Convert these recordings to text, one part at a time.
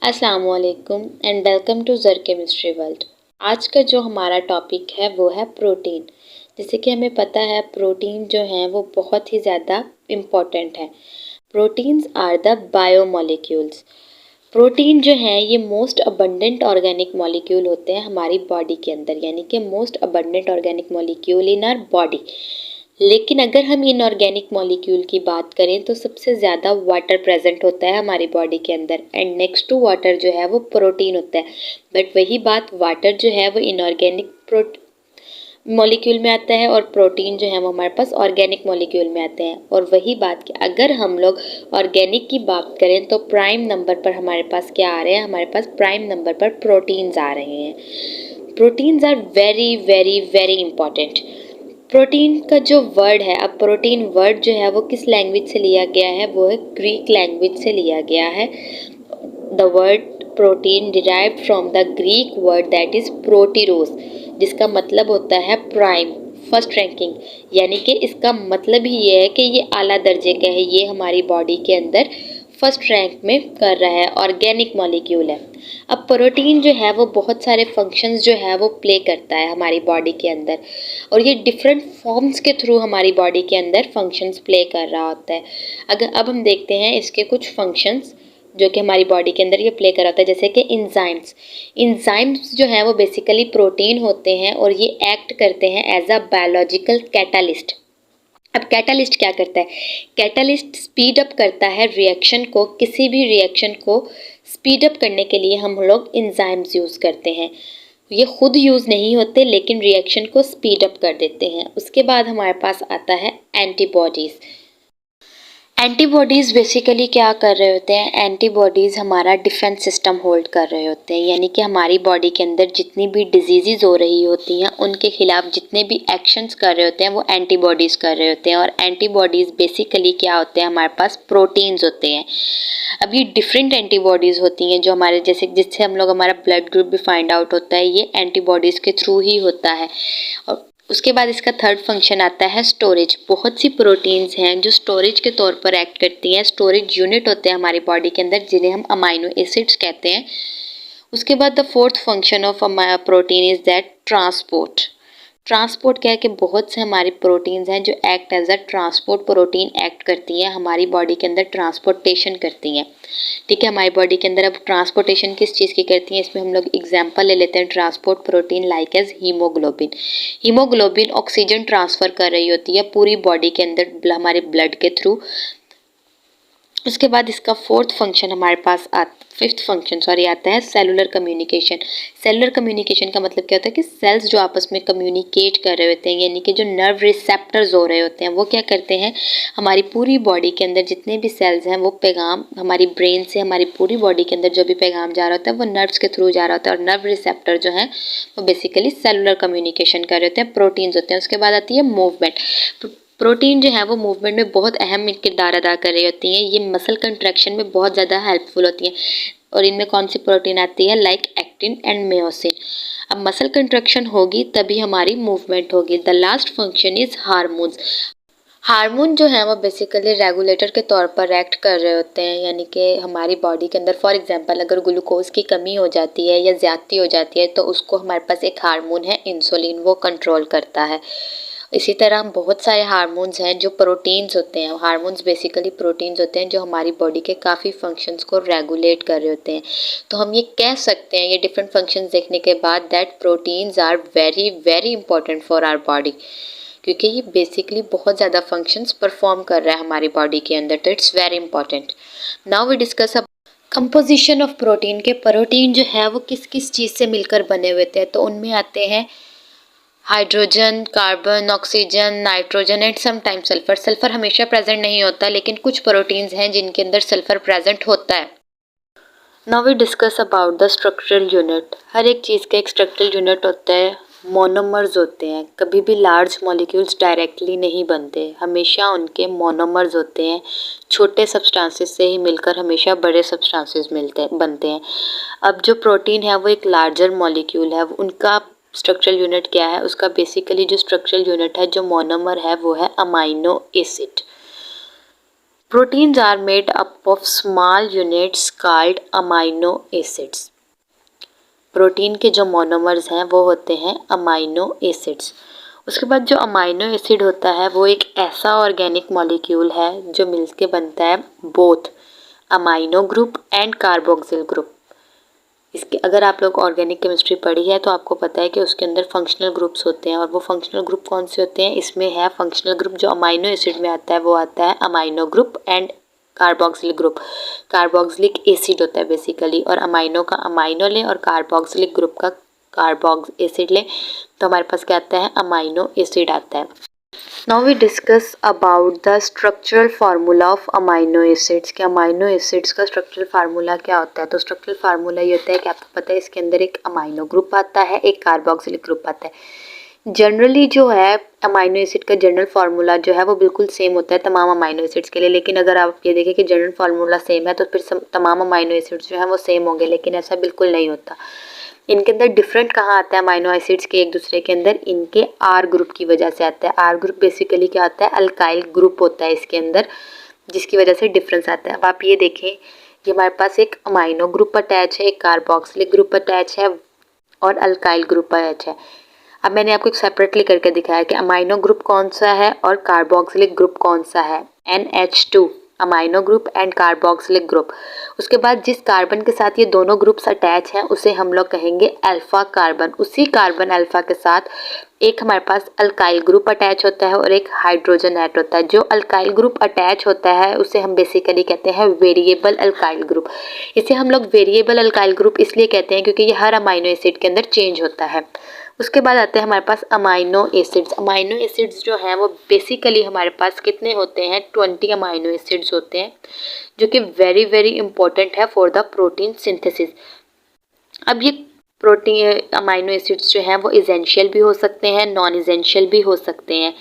अस्सलाम वालेकुम and welcome to ज़र केमिस्ट्री वर्ल्ड। आज का जो हमारा टॉपिक है वो है प्रोटीन। जैसे कि हमें पता है प्रोटीन जो है वो बहुत ही ज़्यादा इम्पॉर्टेंट है। Proteins are the biomolecules. Protein जो है ये मोस्ट अबंडेंट ऑर्गेनिक मॉलिक्यूल होते हैं हमारी बॉडी के अंदर, यानी कि most abundant organic molecule in our body. लेकिन अगर हम इनऑर्गेनिक मॉलिक्यूल की बात करें तो सबसे ज़्यादा वाटर प्रेजेंट होता है हमारी बॉडी के अंदर एंड नेक्स्ट टू वाटर जो है वो प्रोटीन होता है। बट वही बात, वाटर जो है वो इनऑर्गेनिक मॉलिक्यूल में आता है और प्रोटीन जो है वो हमारे पास ऑर्गेनिक मॉलिक्यूल में आते हैं। और वही बात कि अगर हम लोग ऑर्गेनिक की बात करें तो प्राइम नंबर पर हमारे पास क्या आ रहे हैं, हमारे पास प्राइम नंबर पर प्रोटीन्स आ रहे हैं। Proteins are very very very important. Protein का जो वर्ड है, अब प्रोटीन वर्ड जो है वो किस लैंग्वेज से लिया गया है, वो है ग्रीक लैंग्वेज से लिया गया है। The word protein derived from the Greek word that is प्रोटीरोस, जिसका मतलब होता है प्राइम, फर्स्ट रैंकिंग। यानी कि इसका मतलब ही ये है कि ये आला दर्जे का है, ये हमारी बॉडी के अंदर फर्स्ट रैंक में कर रहा है, ऑर्गेनिक मॉलिक्यूल है। अब प्रोटीन जो है वो बहुत सारे फंक्शंस जो है वो प्ले करता है हमारी बॉडी के अंदर, और ये डिफरेंट फॉर्म्स के थ्रू हमारी बॉडी के अंदर फंक्शंस प्ले कर रहा होता है। अगर अब हम देखते हैं इसके कुछ फंक्शंस जो कि हमारी बॉडी के अंदर ये प्ले कर रहा होता है, जैसे कि इंजाइम्स जो है वो बेसिकली प्रोटीन होते हैं और ये एक्ट करते हैं एज अ बायोलॉजिकल कैटालिस्ट। अब कैटालिस्ट क्या करता है? कैटालिस्ट स्पीड अप करता है रिएक्शन को, किसी भी रिएक्शन को स्पीड अप करने के लिए हम लोग इंजाइम्स यूज़ करते हैं। ये खुद यूज़ नहीं होते लेकिन रिएक्शन को स्पीड अप कर देते हैं। उसके बाद हमारे पास आता है एंटीबॉडीज़। एंटीबॉडीज़ बेसिकली क्या कर रहे होते हैं? एंटीबॉडीज़ हमारा डिफेंस सिस्टम होल्ड कर रहे होते हैं, यानी कि हमारी बॉडी के अंदर जितनी भी डिजीज़ हो रही होती हैं उनके खिलाफ जितने भी एक्शंस कर रहे होते हैं वो एंटीबॉडीज़ कर रहे होते हैं। और एंटीबॉडीज़ बेसिकली क्या होते हैं? हमारे पास प्रोटीन्स होते हैं। अब ये डिफरेंट एंटीबॉडीज़ होती हैं जो हमारे जैसे जिससे हम लोग हमारा ब्लड ग्रुप भी फाइंड आउट होता है, ये एंटीबॉडीज़ के थ्रू ही होता है। और उसके बाद इसका थर्ड फंक्शन आता है स्टोरेज। बहुत सी प्रोटीन्स हैं जो स्टोरेज के तौर पर एक्ट करती हैं। स्टोरेज यूनिट होते हैं हमारी बॉडी के अंदर जिन्हें हम अमाइनो एसिड्स कहते हैं। उसके बाद the fourth function of protein is that transport. Transport क्या है कि बहुत से हमारी प्रोटीन्स हैं जो act as a transport protein act करती हैं, हमारी बॉडी के अंदर ट्रांसपोर्टेशन करती हैं। ठीक है, हमारी बॉडी के अंदर अब ट्रांसपोर्टेशन किस चीज़ की करती हैं, इसमें हम लोग एग्जांपल ले लेते हैं। Transport protein like as haemoglobin. Haemoglobin oxygen transfer कर रही होती है पूरी बॉडी के अंदर हमारे ब्लड के थ्रू। उसके बाद इसका फिफ्थ फंक्शन आता है सेलुलर कम्युनिकेशन। सेलुलर कम्युनिकेशन का मतलब क्या होता है कि सेल्स जो आपस में कम्युनिकेट कर रहे होते हैं, यानी कि जो नर्व रिसेप्टर्स हो रहे होते हैं वो क्या करते हैं, हमारी पूरी बॉडी के अंदर जितने भी सेल्स हैं वो पैगाम हमारी ब्रेन से हमारी पूरी बॉडी के अंदर जो भी पैगाम जा रहा होता है वो नर्व्स के थ्रू जा रहा होता है। और नर्व रिसेप्टर जो हैं वो बेसिकली सेलुलर कम्युनिकेशन कर रहे होते हैं, प्रोटीन्स होते हैं। उसके बाद आती है मूवमेंट। प्रोटीन जो है वो मूवमेंट में बहुत अहम किरदार अदा कर रही होती हैं। ये मसल कंट्रैक्शन में बहुत ज़्यादा हेल्पफुल होती हैं। और इनमें कौन सी प्रोटीन आती है? Like actin and myosin. अब मसल कंट्रैक्शन होगी तभी हमारी मूवमेंट होगी। The last function is hormones. Hormone जो है वो बेसिकली रेगुलेटर के तौर पर एक्ट कर रहे होते हैं, यानी कि हमारी बॉडी के अंदर फॉर एग्जांपल अगर ग्लूकोज की कमी हो जाती है या ज़्यादती हो जाती है तो उसको हमारे पास एक हार्मोन है इंसुलिन, वो कंट्रोल करता है। इसी तरह बहुत सारे हार्मोन्स हैं जो प्रोटीन्स होते हैं। हार्मोन्स बेसिकली प्रोटीन्स होते हैं जो हमारी बॉडी के काफ़ी फंक्शंस को रेगुलेट कर रहे होते हैं। तो हम ये कह सकते हैं ये डिफरेंट फंक्शंस देखने के बाद that proteins are very very important for our body, क्योंकि ये बेसिकली बहुत ज़्यादा फंक्शंस परफॉर्म कर रहा है हमारी बॉडी के अंदर, तो it's very important. Now we discuss अब कंपोजिशन ऑफ प्रोटीन के प्रोटीन जो है वो किस किस चीज़ से मिलकर बने हुए थे। तो उनमें आते हैं hydrogen, carbon, oxygen, nitrogen and sometime sulphur. Sulphur हमेशा प्रेजेंट नहीं होता लेकिन कुछ प्रोटीन्स हैं जिनके अंदर सल्फर प्रेजेंट होता है। Now we discuss about the structural unit. हर एक चीज़ का एक स्ट्रक्चरल यूनिट होता है। मोनोमर्स होते हैं। कभी भी लार्ज मॉलिक्यूल्स डायरेक्टली नहीं बनते, हमेशा उनके मोनोमर्स होते हैं। छोटे सब्सटेंसेस से ही मिलकर हमेशा बड़े सब्सटेंसेस बनते हैं। अब जो प्रोटीन है वो एक लार्जर मॉलिक्यूल है, उनका स्ट्रक्चरल यूनिट क्या है? उसका बेसिकली जो स्ट्रक्चरल यूनिट है, जो मोनोमर है, वो है amino acid. Proteins are made up of small units called amino acids. Protein के जो मोनोमर्स हैं वो होते हैं अमाइनो एसिड्स। उसके बाद जो अमाइनो एसिड होता है वो एक ऐसा ऑर्गेनिक मॉलिक्यूल है जो मिलके बनता है both amino group and carboxyl group. इसके अगर आप लोग ऑर्गेनिक केमिस्ट्री पढ़ी है तो आपको पता है कि उसके अंदर फंक्शनल ग्रुप्स होते हैं, और वो फंक्शनल ग्रुप कौन से होते हैं, इसमें है फंक्शनल ग्रुप जो अमाइनो एसिड में आता है वो आता है amino group and carboxylic group. Carboxylic acid होता है बेसिकली, और अमाइनो का अमाइनो लें और कार्बोक्सिलिक ग्रुप का कार्बोक्स एसिड लें तो हमारे पास क्या आता है, अमाइनो एसिड आता है। Now we discuss about the structural formula of amino acids कि अमाइनो एसिड्स का स्ट्रक्चरल फार्मूला क्या होता है। तो स्ट्रक्चरल फार्मूला ये होता है कि आपको पता है इसके अंदर एक अमाइनो ग्रुप आता है, एक कार्बोक्सिलिक ग्रुप आता है। जनरली जो है अमाइनो एसिड का जनरल फार्मूला जो है वो बिल्कुल सेम होता है तमाम अमाइनो एसिड्स के लिए, लेकिन अगर आप ये देखें कि जनरल फार्मूला सेम है तो फिर तमाम अमाइनो एसिड्स जो है वो सेम होंगे, लेकिन ऐसा बिल्कुल नहीं होता। इनके अंदर डिफरेंट कहाँ आता है अमाइनो एसिड्स के एक दूसरे के अंदर, इनके आर ग्रुप की वजह से आता है। आर ग्रुप बेसिकली क्या होता है, अल्काइल ग्रुप होता है इसके अंदर, जिसकी वजह से डिफरेंस आता है। अब आप ये देखें, ये हमारे पास एक अमाइनो ग्रुप अटैच है, एक कार्बोक्सिलिक ग्रुप अटैच है और अल्काइल ग्रुप अटैच है। अब मैंने आपको एक सेपरेटली करके दिखाया कि अमाइनो ग्रुप कौन सा है और कार्बोक्सिलिक ग्रुप कौन सा है। NH2 amino group and carboxylic group. उसके बाद जिस कार्बन के साथ ये दोनों ग्रुप्स अटैच हैं उसे हम लोग कहेंगे अल्फा कार्बन। उसी कार्बन अल्फा के साथ एक हमारे पास अल्काइल ग्रुप अटैच होता है और एक हाइड्रोजन ऐड होता है। जो अल्काइल ग्रुप अटैच होता है उसे हम बेसिकली कहते हैं वेरिएबल अल्काइल ग्रुप। इसे हम लोग वेरिएबल अल्काइल ग्रुप इसलिए कहते हैं क्योंकि ये हर अमाइनो एसिड के अंदर चेंज होता है। उसके बाद आते हैं हमारे पास अमाइनो एसिड्स। अमाइनो एसिड्स जो हैं वो बेसिकली हमारे पास कितने होते हैं, 20 अमाइनो एसिड्स होते हैं, जो कि वेरी वेरी इंपॉर्टेंट है फॉर द प्रोटीन सिंथेसिस। अब ये प्रोटीन अमाइनो एसिड्स जो हैं वो इसेंशियल भी हो सकते हैं, नॉन इसेंशियल भी हो सकते हैं,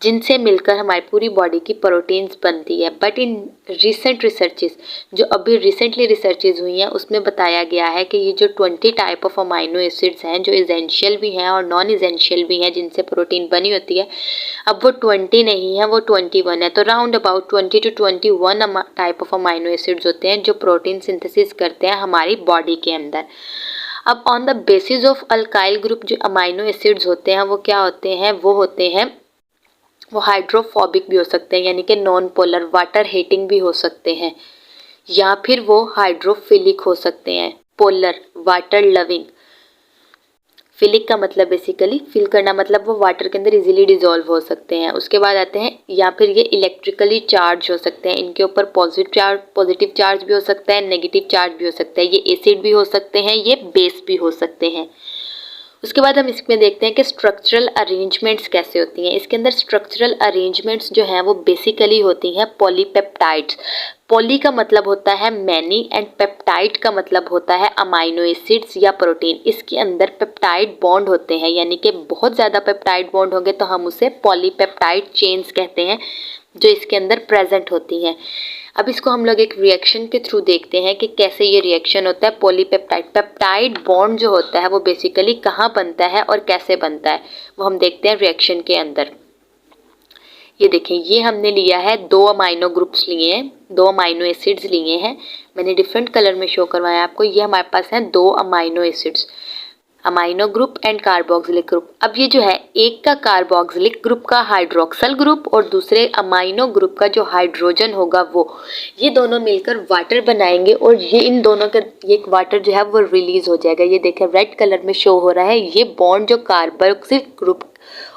जिनसे मिलकर हमारी पूरी बॉडी की प्रोटीन्स बनती है। बट इन रिसेंट रिसर्चेस, जो अभी रिसेंटली रिसर्चेस हुई हैं, उसमें बताया गया है कि ये जो 20 टाइप ऑफ अमाइनो एसिड्स हैं जो इसेंशियल भी हैं और नॉन इसेंशियल भी हैं, जिनसे प्रोटीन बनी होती है, अब वो 20 नहीं है, वो 21 है। तो round about 20 to 21 type of amino acids होते हैं जो प्रोटीन सिंथेसिस करते हैं हमारी बॉडी के अंदर। अब on the basis of alkyl group जो अमाइनो एसिड्स होते हैं वो क्या होते हैं, वो हाइड्रोफोबिक भी हो सकते हैं, यानी कि नॉन पोलर वाटर हीटिंग भी हो सकते हैं, या फिर वो हाइड्रोफिलिक हो सकते हैं, पोलर वाटर लविंग। फिलिक का मतलब बेसिकली फिल करना, मतलब वो वाटर के अंदर इजीली डिजोल्व हो सकते हैं। उसके बाद आते हैं, या फिर ये इलेक्ट्रिकली चार्ज हो सकते हैं, इनके ऊपर पॉजिटिव चार्ज भी हो सकता है, नेगेटिव चार्ज भी हो सकता है, ये एसिड भी हो सकते हैं, ये बेस भी हो सकते हैं। उसके बाद हम इसमें देखते हैं कि स्ट्रक्चरल अरेंजमेंट्स कैसे होती हैं। इसके अंदर स्ट्रक्चरल अरेंजमेंट्स जो हैं वो बेसिकली होती हैं पॉलीपेप्टाइड्स। पॉली का मतलब होता है मैनी एंड पेप्टाइड का मतलब होता है अमाइनो एसिड्स या प्रोटीन। इसके अंदर पेप्टाइड बॉन्ड होते हैं, यानी कि बहुत ज़्यादा पेप्टाइड बॉन्ड होंगे तो हम उसे पॉलीपेप्टाइड चेन्स कहते हैं, जो इसके अंदर प्रेजेंट होती हैं। अब इसको हम लोग एक रिएक्शन के थ्रू देखते हैं कि कैसे ये रिएक्शन होता है। पॉलीपेप्टाइड पेप्टाइड बॉन्ड जो होता है वो बेसिकली कहाँ बनता है और कैसे बनता है, वो हम देखते हैं रिएक्शन के अंदर। ये देखें, ये हमने लिया है, 2 अमाइनो ग्रुप्स लिए हैं, 2 अमाइनो एसिड्स लिए हैं, मैंने डिफरेंट कलर में शो करवाया आपको। ये हमारे पास हैं 2 amino acids, amino group and carboxylic group. अब ये जो है, एक का कार्बोक्सिलिक ग्रुप का हाइड्रोक्सल ग्रुप और दूसरे अमाइनो ग्रुप का जो हाइड्रोजन होगा वो, ये दोनों मिलकर वाटर बनाएंगे और ये इन दोनों का ये वाटर जो है वो रिलीज हो जाएगा। ये देखें रेड कलर में शो हो रहा है, ये बॉन्ड जो कार्बोक्सिलिक ग्रुप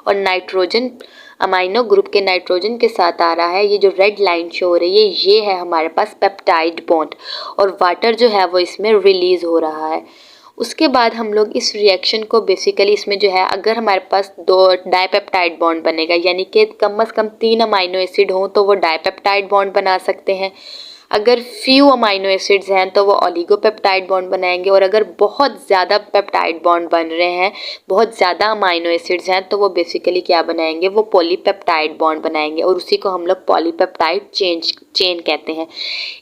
और नाइट्रोजन अमाइनो ग्रुप के नाइट्रोजन के साथ आ रहा है, ये जो रेड लाइन शो हो रही है, ये है हमारे पास पेप्टाइड बॉन्ड, और वाटर जो है वो इसमें रिलीज हो रहा है। उसके बाद हम लोग इस रिएक्शन को बेसिकली, इसमें जो है अगर हमारे पास 2 डाइपेप्टाइड बॉन्ड बनेगा, यानी कि कम से कम 3 अमाइनो एसिड हों तो वो डाइपेप्टाइड बॉन्ड बना सकते हैं। अगर फ्यू अमाइनो एसिड्स हैं तो वो ओलिगोपेप्टाइड बॉन्ड बनाएंगे, और अगर बहुत ज़्यादा पेप्टाइड बॉन्ड बन रहे हैं, बहुत ज़्यादा अमाइनो एसिड्स हैं, तो वो बेसिकली क्या बनाएंगे, वो पॉलीपेप्टाइड बॉन्ड बनाएंगे, और उसी को हम लोग पॉलीपेप्टाइड चेन कहते हैं।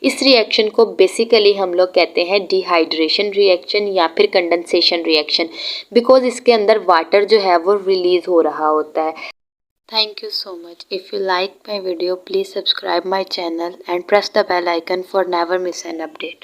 इस रिएक्शन को बेसिकली हम लोग कहते हैं डिहाइड्रेशन रिएक्शन या फिर कंडेंसेशन रिएक्शन, बिकॉज इसके अंदर वाटर जो है वो रिलीज हो रहा होता है। Thank you so much. If you like my video, please subscribe my channel and press the bell icon for never miss an update.